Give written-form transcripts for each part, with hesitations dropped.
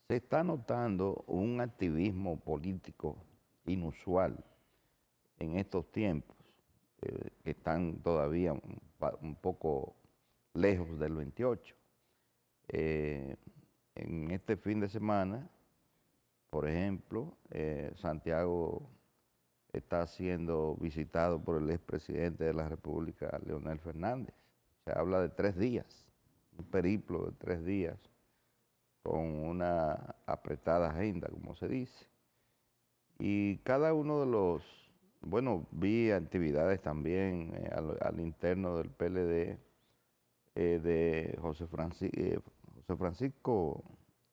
Se está notando un activismo político inusual en estos tiempos, que están todavía un poco lejos del 28. En este fin de semana, por ejemplo, Santiago está siendo visitado por el expresidente de la República, Leonel Fernández. Se habla de 3 días, un periplo de 3 días, con una apretada agenda, como se dice. Y cada uno de los, bueno, vi actividades también al interno del PLD, de José Francisco.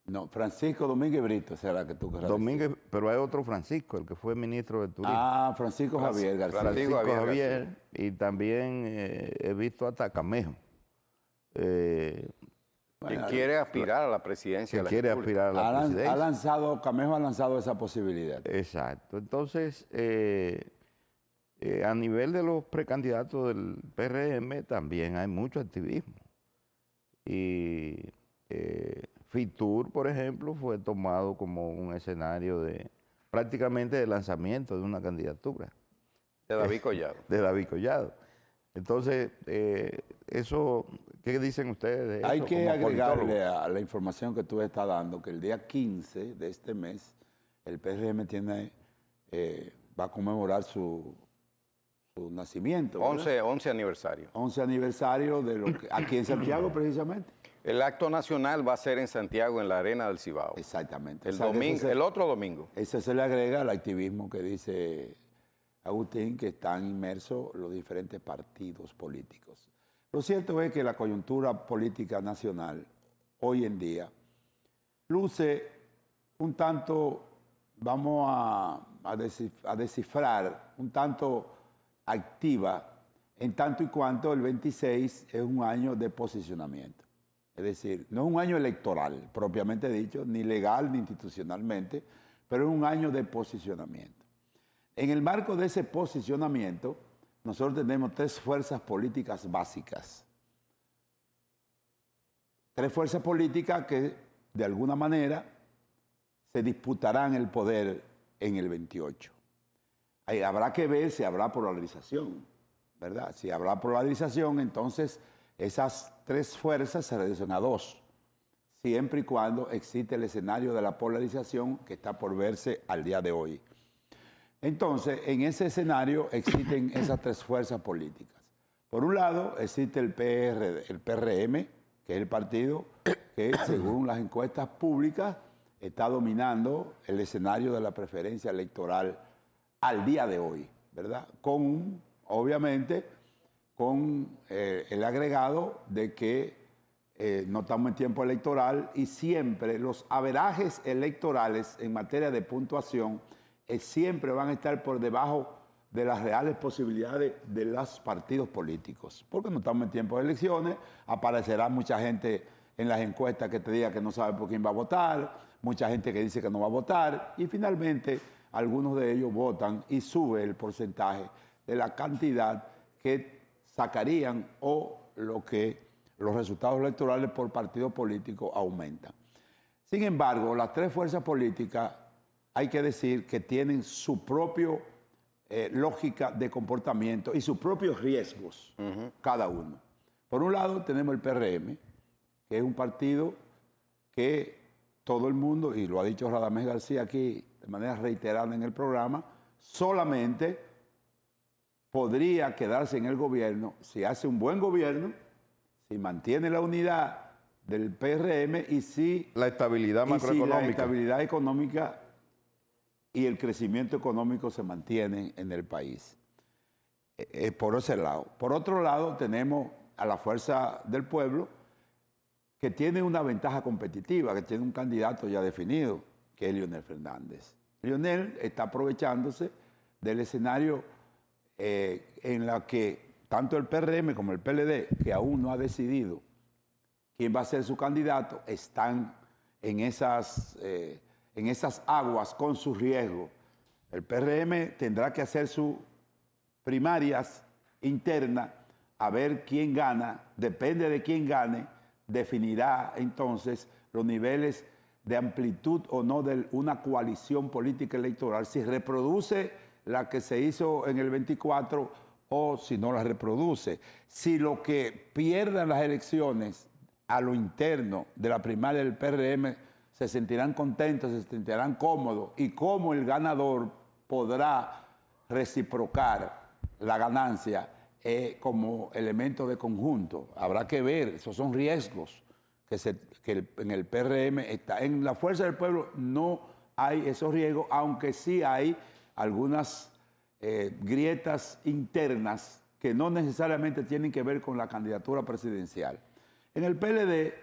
No, Francisco Domínguez Brito, será que tú querrás Domínguez, decir. pero hay otro Francisco, el que fue ministro de Turismo. Ah, Francisco Javier García. Francisco Javier, y también he visto hasta Camejo. Que quiere aspirar a la presidencia de la quiere República. aspirar a la presidencia. Camejo ha lanzado esa posibilidad. Exacto. Entonces, a nivel de los precandidatos del PRM también hay mucho activismo. Y Fitur, por ejemplo, fue tomado como un escenario prácticamente de lanzamiento de una candidatura. De David Collado. De David Collado. Entonces, eso, ¿qué dicen ustedes de eso? Hay que agregarle a la información que tú estás dando que el día 15 de este mes el PRM va a conmemorar su nacimiento. 11 aniversario. 11 aniversario de aquí en Santiago precisamente. El acto nacional va a ser en Santiago, en la Arena del Cibao. Exactamente. El otro domingo. Ese se le agrega al activismo que dice Agustín, que están inmersos los diferentes partidos políticos. Lo cierto es que la coyuntura política nacional hoy en día luce un tanto, vamos a descifrar, un tanto activa, en tanto y cuanto el 26 es un año de posicionamiento. Es decir, no es un año electoral, propiamente dicho, ni legal ni institucionalmente, pero es un año de posicionamiento. En el marco de ese posicionamiento, nosotros tenemos 3 fuerzas políticas básicas. 3 fuerzas políticas que, de alguna manera, se disputarán el poder en el 28. Ahí habrá que ver si habrá polarización, ¿verdad? Si habrá polarización, entonces esas 3 fuerzas se reducen a 2, siempre y cuando existe el escenario de la polarización que está por verse al día de hoy. Entonces, en ese escenario existen esas 3 fuerzas políticas. Por un lado, existe el PRM, que es el partido que, según las encuestas públicas, está dominando el escenario de la preferencia electoral al día de hoy, ¿verdad? Obviamente, con el agregado de que no estamos en tiempo electoral y siempre los averajes electorales en materia de puntuación siempre van a estar por debajo de las reales posibilidades de los partidos políticos. Porque no estamos en tiempo de elecciones, aparecerá mucha gente en las encuestas que te diga que no sabe por quién va a votar, mucha gente que dice que no va a votar, y finalmente algunos de ellos votan y sube el porcentaje de la cantidad que sacarían o lo que los resultados electorales por partido político aumentan. Sin embargo, las 3 fuerzas políticas hay que decir que tienen su propia lógica de comportamiento y sus propios riesgos, cada uno. Por un lado tenemos el PRM, que es un partido que todo el mundo, y lo ha dicho Radamés García aquí de manera reiterada en el programa, solamente podría quedarse en el gobierno si hace un buen gobierno, si mantiene la unidad del PRM y si la estabilidad macroeconómica. Si la estabilidad económica y el crecimiento económico se mantienen en el país. Por ese lado. Por otro lado, tenemos a la Fuerza del Pueblo, que tiene una ventaja competitiva, que tiene un candidato ya definido, que es Leonel Fernández. Leonel está aprovechándose del escenario en la que tanto el PRM como el PLD, que aún no ha decidido quién va a ser su candidato, están en esas aguas con su riesgo. El PRM tendrá que hacer sus primarias internas a ver quién gana, depende de quién gane, definirá entonces los niveles de amplitud o no de una coalición política electoral, si reproduce la que se hizo en el 24 o si no la reproduce. Si lo que pierdan las elecciones a lo interno de la primaria del PRM se sentirán contentos, se sentirán cómodos y cómo el ganador podrá reciprocar la ganancia como elemento de conjunto. Habrá que ver, esos son riesgos en el PRM está. En la Fuerza del Pueblo no hay esos riesgos, aunque sí hay algunas grietas internas que no necesariamente tienen que ver con la candidatura presidencial. En el PLD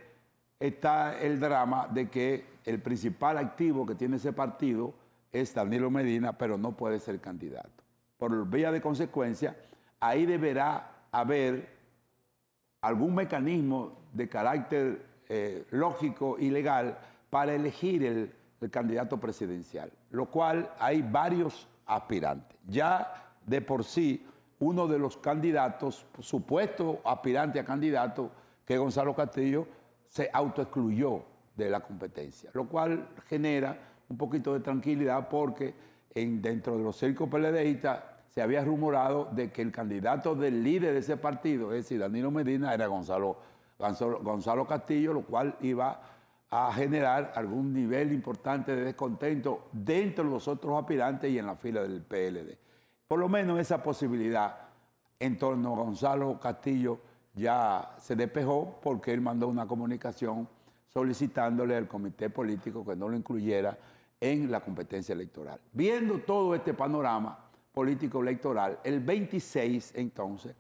está el drama de que el principal activo que tiene ese partido es Danilo Medina, pero no puede ser candidato. Por vía de consecuencia, ahí deberá haber algún mecanismo de carácter lógico y legal para elegir el candidato presidencial, lo cual hay varios aspirantes. Ya de por sí, uno de los candidatos, supuesto aspirante a candidato, que es Gonzalo Castillo, se autoexcluyó de la competencia, lo cual genera un poquito de tranquilidad porque dentro de los cercos PLDistas se había rumorado de que el candidato del líder de ese partido, es decir, Danilo Medina, era Gonzalo Castillo, lo cual iba a generar algún nivel importante de descontento dentro de los otros aspirantes y en la fila del PLD. Por lo menos esa posibilidad en torno a Gonzalo Castillo ya se despejó porque él mandó una comunicación solicitándole al comité político que no lo incluyera en la competencia electoral. Viendo todo este panorama político electoral, el 26 entonces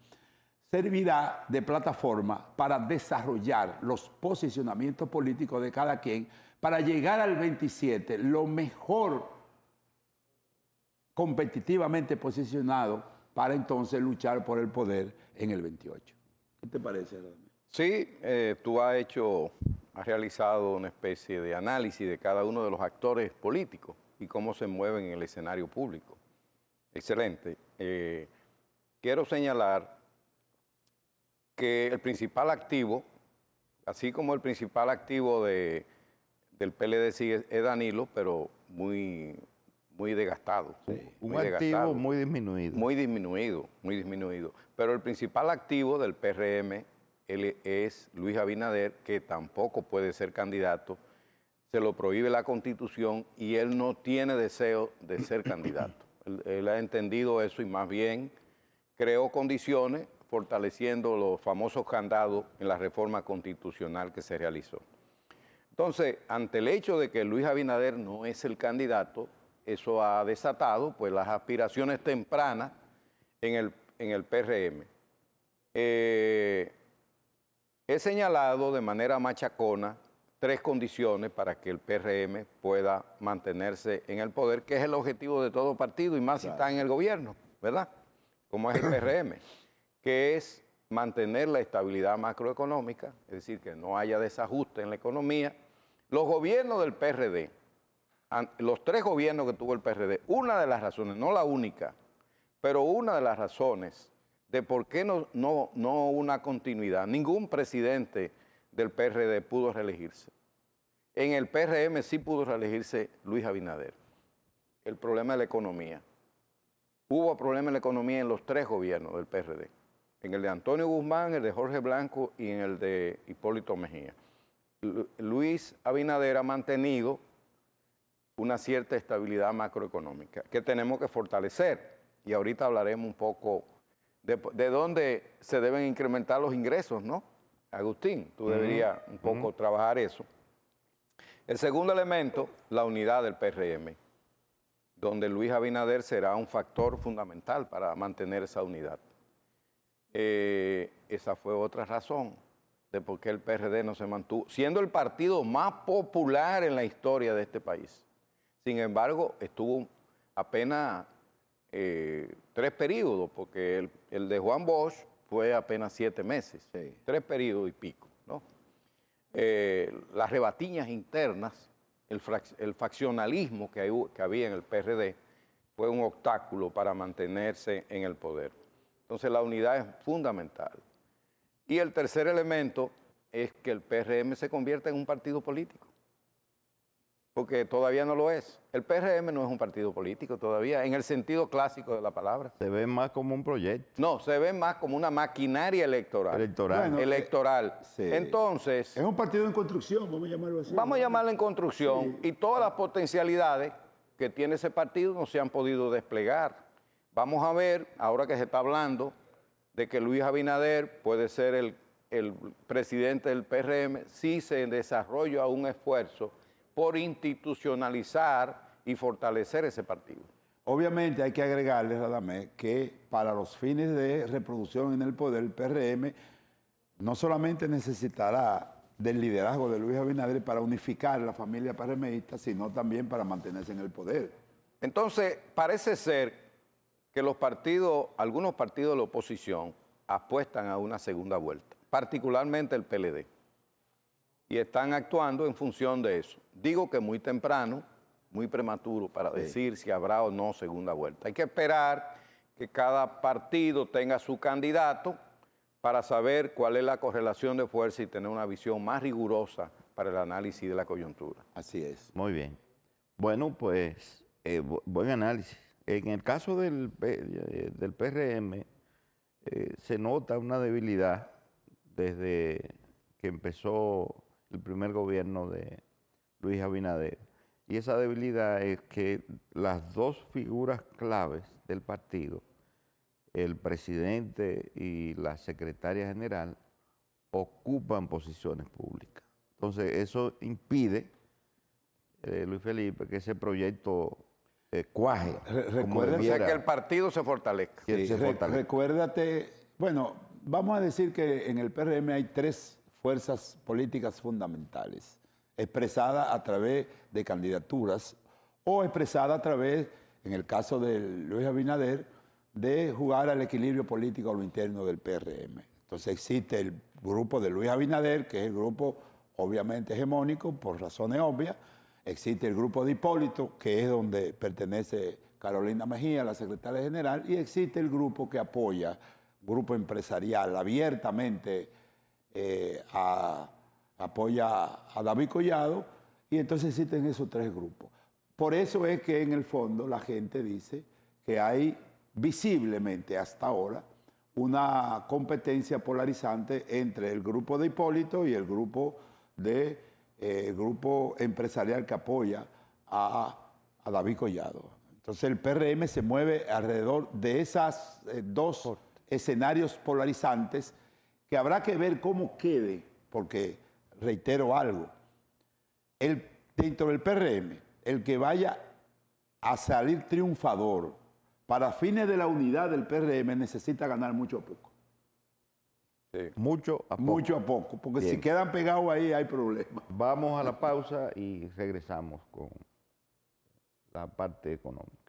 servirá de plataforma para desarrollar los posicionamientos políticos de cada quien para llegar al 27 lo mejor competitivamente posicionado para entonces luchar por el poder en el 28. ¿Qué te parece, Radamés? Sí, tú has realizado una especie de análisis de cada uno de los actores políticos y cómo se mueven en el escenario público. Excelente. Quiero señalar que el principal activo, así como el principal activo del PLD sigue, es Danilo, pero muy desgastado. Sí, un muy activo desgastado, muy disminuido. Muy disminuido. Pero el principal activo del PRM es Luis Abinader, que tampoco puede ser candidato. Se lo prohíbe la Constitución y él no tiene deseo de ser candidato. Él ha entendido eso y más bien creó condiciones fortaleciendo los famosos candados en la reforma constitucional que se realizó. Entonces, ante el hecho de que Luis Abinader no es el candidato, eso ha desatado pues, las aspiraciones tempranas en el PRM. He señalado de manera machacona 3 condiciones para que el PRM pueda mantenerse en el poder, que es el objetivo de todo partido y más si está en el gobierno, ¿verdad? Como es el PRM, que es mantener la estabilidad macroeconómica, es decir, que no haya desajuste en la economía. Los gobiernos del PRD, los 3 gobiernos que tuvo el PRD, una de las razones, no la única, pero una de las razones de por qué no una continuidad, ningún presidente del PRD pudo reelegirse. En el PRM sí pudo reelegirse Luis Abinader. El problema de la economía. Hubo problema en la economía en los 3 gobiernos del PRD. En el de Antonio Guzmán, el de Jorge Blanco y en el de Hipólito Mejía. Luis Abinader ha mantenido una cierta estabilidad macroeconómica que tenemos que fortalecer. Y ahorita hablaremos un poco de dónde se deben incrementar los ingresos, ¿no? Agustín, tú deberías un poco trabajar eso. El segundo elemento, la unidad del PRM, donde Luis Abinader será un factor fundamental para mantener esa unidad. Esa fue otra razón de por qué el PRD no se mantuvo, siendo el partido más popular en la historia de este país. Sin embargo, estuvo apenas 3 periodos, porque el de Juan Bosch fue apenas 7 meses, 3 periodos y pico, ¿no? Las rebatiñas internas, el faccionalismo que había en el PRD fue un obstáculo para mantenerse en el poder. Entonces la unidad es fundamental. Y el tercer elemento es que el PRM se convierta en un partido político, porque todavía no lo es. El PRM no es un partido político todavía, en el sentido clásico de la palabra. Se ve más como un proyecto No, se ve más como una maquinaria electoral. electoral. Bueno, sí. Entonces, Es un partido en construcción, vamos a llamarlo así. vamos a llamarla en construcción, Sí. y todas las potencialidades que tiene ese partido no se han podido desplegar. Vamos a ver, ahora que se está hablando de que Luis Abinader puede ser el presidente del PRM, si se desarrolla un esfuerzo por institucionalizar y fortalecer ese partido. Obviamente hay que agregarle, Radamés, que para los fines de reproducción en el poder, el PRM no solamente necesitará del liderazgo de Luis Abinader para unificar la familia PRMista, sino también para mantenerse en el poder. Entonces, parece ser que algunos partidos de la oposición apuestan a una segunda vuelta, particularmente el PLD, y están actuando en función de eso. Digo que muy temprano, muy prematuro para decir si habrá o no segunda vuelta. Hay que esperar que cada partido tenga su candidato para saber cuál es la correlación de fuerza y tener una visión más rigurosa para el análisis de la coyuntura. Así es. Muy bien. Bueno, pues, buen análisis. En el caso del PRM, se nota una debilidad desde que empezó el primer gobierno de Luis Abinader. Y esa debilidad es que las dos figuras claves del partido, el presidente y la secretaria general, ocupan posiciones públicas. Entonces, eso impide, Luis Felipe, que ese proyecto cuaje. como Recuerda O sea, debiera. que el partido se fortalezca. Que se fortalezca. Recuérdate, bueno, vamos a decir que en el PRM hay tres fuerzas políticas fundamentales, expresadas a través de candidaturas o expresadas a través, en el caso de Luis Abinader, de jugar al equilibrio político a lo interno del PRM. Entonces existe el grupo de Luis Abinader, que es el grupo obviamente hegemónico, por razones obvias. Existe el grupo de Hipólito, que es donde pertenece Carolina Mejía, la secretaria general, y existe el grupo que apoya, grupo empresarial, abiertamente apoya a David Collado, y entonces existen esos tres grupos. Por eso es que en el fondo la gente dice que hay visiblemente hasta ahora una competencia polarizante entre el grupo de Hipólito y el grupo grupo empresarial que apoya a David Collado. Entonces el PRM se mueve alrededor de esas dos escenarios polarizantes que habrá que ver cómo quede, porque reitero algo, dentro del PRM, el que vaya a salir triunfador para fines de la unidad del PRM necesita ganar mucho a poco. Sí. Mucho a poco. Mucho a poco, porque Bien. si quedan pegados ahí hay problemas. Vamos a la pausa y regresamos con la parte económica.